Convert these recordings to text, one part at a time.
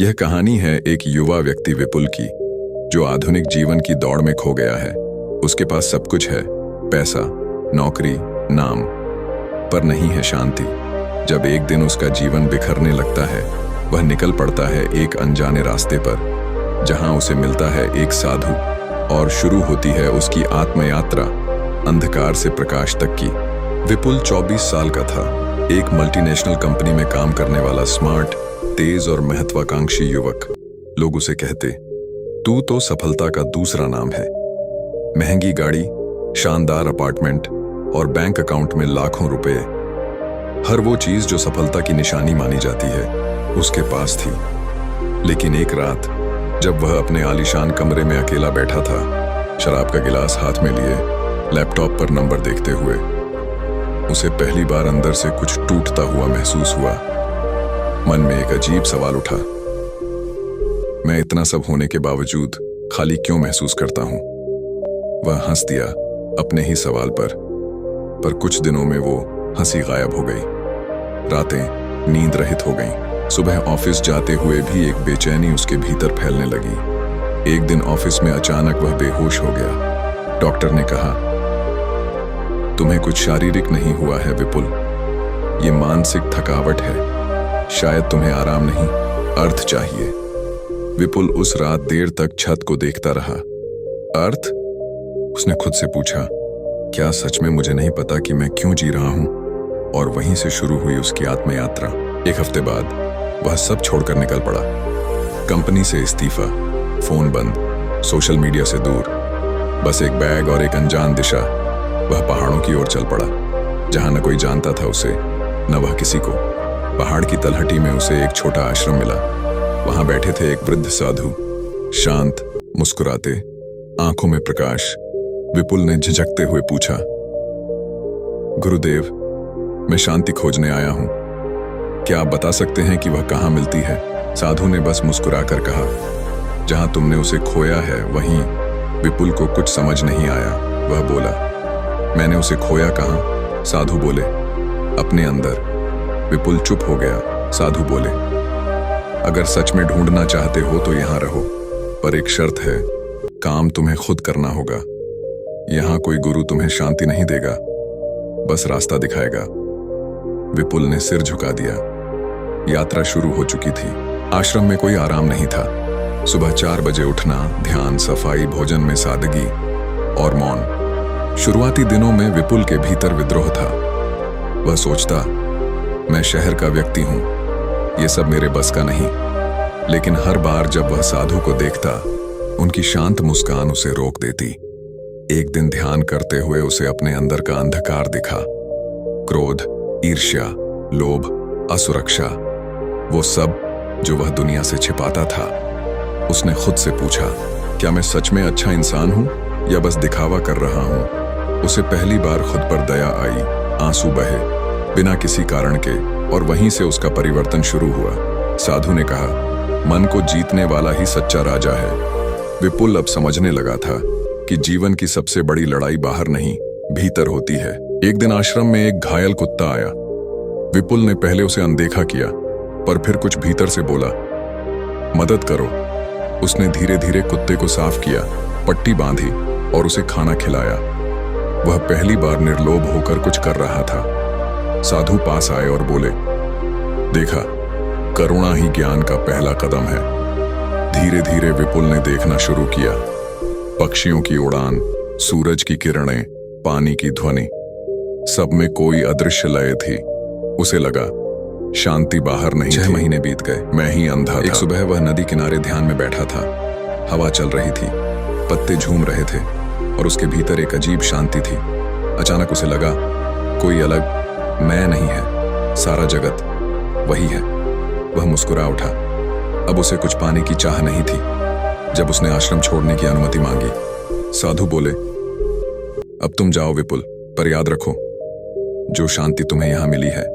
यह कहानी है एक युवा व्यक्ति विपुल की, जो आधुनिक जीवन की दौड़ में खो गया है। उसके पास सब कुछ है, पैसा, नौकरी, नाम, पर नहीं है शांति। जब एक दिन उसका जीवन बिखरने लगता है, वह निकल पड़ता है एक अनजाने रास्ते पर, जहां उसे मिलता है एक साधु और शुरू होती है उसकी आत्मयात्रा अंधकार से प्रकाश तक की। विपुल 24 साल का था, एक मल्टीनेशनल कंपनी में काम करने वाला स्मार्ट, तेज और महत्वाकांक्षी युवक। लोग उसे कहते, तू तो सफलता का दूसरा नाम है। महंगी गाड़ी, शानदार अपार्टमेंट और बैंक अकाउंट में लाखों रुपए, हर वो चीज जो सफलता की निशानी मानी जाती है, उसके पास थी। लेकिन एक रात जब वह अपने आलीशान कमरे में अकेला बैठा था, शराब का गिलास हाथ में लिए, लैपटॉप पर नंबर देखते हुए, उसे पहली बार अंदर से कुछ टूटता हुआ महसूस हुआ। मन में एक अजीब सवाल उठा, मैं इतना सब होने के बावजूद खाली क्यों महसूस करता हूं? वह हंस दिया अपने ही सवाल पर कुछ दिनों में वो हंसी गायब हो गई। रातें नींद रहित हो गईं। सुबह ऑफिस जाते हुए भी एक बेचैनी उसके भीतर फैलने लगी। एक दिन ऑफिस में अचानक वह बेहोश हो गया। डॉक्टर ने कहा, तुम्हें कुछ शारीरिक नहीं हुआ है विपुल, ये मानसिक थकावट है, शायद तुम्हें आराम नहीं, अर्थ चाहिए। विपुल उस रात देर तक छत को देखता रहा। अर्थ? उसने खुद से पूछा, क्या सच में मुझे नहीं पता कि मैं क्यों जी रहा हूं? और वहीं से शुरू हुई उसकी आत्मयात्रा। एक हफ्ते बाद वह सब छोड़कर निकल पड़ा। कंपनी से इस्तीफा, फोन बंद, सोशल मीडिया से दूर, बस एक बैग और एक अनजान दिशा। वह पहाड़ों की ओर चल पड़ा, जहां न कोई जानता था उसे, न वह किसी को। पहाड़ की तलहटी में उसे एक छोटा आश्रम मिला। वहां बैठे थे एक वृद्ध साधु, शांत, मुस्कुराते, आंखों में प्रकाश। विपुल ने झिझकते हुए पूछा, गुरुदेव, मैं शांति खोजने आया हूं, क्या आप बता सकते हैं कि वह कहां मिलती है? साधु ने बस मुस्कुराकर कहा, जहां तुमने उसे खोया है वहीं। विपुल को कुछ समझ नहीं आया। वह बोला, मैंने उसे खोया कहां? साधु बोले, अपने अंदर। विपुल चुप हो गया। साधु बोले, अगर सच में ढूंढना चाहते हो तो यहां रहो, पर एक शर्त है, काम तुम्हें खुद करना होगा। यहां कोई गुरु तुम्हें शांति नहीं देगा, बस रास्ता दिखाएगा। विपुल ने सिर झुका दिया। यात्रा शुरू हो चुकी थी। आश्रम में कोई आराम नहीं था। सुबह 4 बजे उठना, ध्यान, सफाई, भोजन में सादगी और मौन। शुरुआती दिनों में विपुल के भीतर विद्रोह था। वह सोचता, मैं शहर का व्यक्ति हूं, ये सब मेरे बस का नहीं। लेकिन हर बार जब वह साधु को देखता, उनकी शांत मुस्कान उसे रोक देती। एक दिन ध्यान करते हुए उसे अपने अंदर का अंधकार दिखा। क्रोध, ईर्ष्या, लोभ, असुरक्षा, वो सब जो वह दुनिया से छिपाता था। उसने खुद से पूछा, क्या मैं सच में अच्छा इंसान हूं या बस दिखावा कर रहा हूं? उसे पहली बार खुद पर दया आई, आंसू बहे बिना किसी कारण के, और वहीं से उसका परिवर्तन शुरू हुआ। साधु ने कहा, मन को जीतने वाला ही सच्चा राजा है। विपुल अब समझने लगा था कि जीवन की सबसे बड़ी लड़ाई बाहर नहीं, भीतर होती है। एक दिन आश्रम में एक घायल कुत्ता आया। विपुल ने पहले उसे अनदेखा किया, पर फिर कुछ भीतर से बोला, मदद करो। उसने धीरे धीरे कुत्ते को साफ किया, पट्टी बांधी और उसे खाना खिलाया। वह पहली बार निर्लोभ होकर कुछ कर रहा था। साधु पास आए और बोले, देखा, करुणा ही ज्ञान का पहला कदम है। धीरे धीरे विपुल ने देखना शुरू किया। पक्षियों की उड़ान, सूरज की किरणें, पानी की ध्वनि, सब में कोई अदृश्य लय थी। उसे लगा, शांति बाहर नहीं। 6 महीने बीत गए, मैं ही अंधा था। एक सुबह वह नदी किनारे ध्यान में बैठा था। हवा चल रही थी, पत्ते झूम रहे थे और उसके भीतर एक अजीब शांति थी। अचानक उसे लगा, कोई अलग मैं नहीं है, सारा जगत वही है। वह मुस्कुरा उठा। अब उसे कुछ पाने की चाह नहीं थी। जब उसने आश्रम छोड़ने की अनुमति मांगी, साधु बोले, अब तुम जाओ विपुल, पर याद रखो, जो शांति तुम्हें यहां मिली है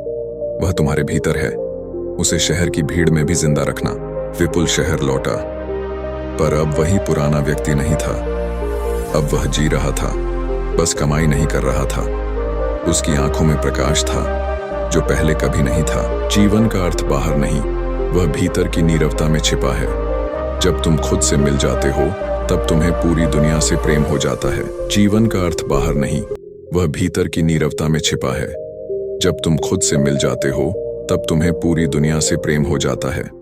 वह तुम्हारे भीतर है। उसे शहर की भीड़ में भी जिंदा रखना। विपुल शहर लौटा, पर अब वही पुराना व्यक्ति नहीं था। अब वह जी रहा था, बस कमाई नहीं कर रहा था। उसकी आंखों में प्रकाश था, जो पहले कभी नहीं था। जीवन का अर्थ बाहर नहीं, वह भीतर की नीरवता में छिपा है। जब तुम खुद से मिल जाते हो तब तुम्हें पूरी दुनिया से प्रेम हो जाता है। जीवन का अर्थ बाहर नहीं, वह भीतर की नीरवता में छिपा है। जब तुम खुद से मिल जाते हो तब तुम्हें पूरी दुनिया से प्रेम हो जाता है।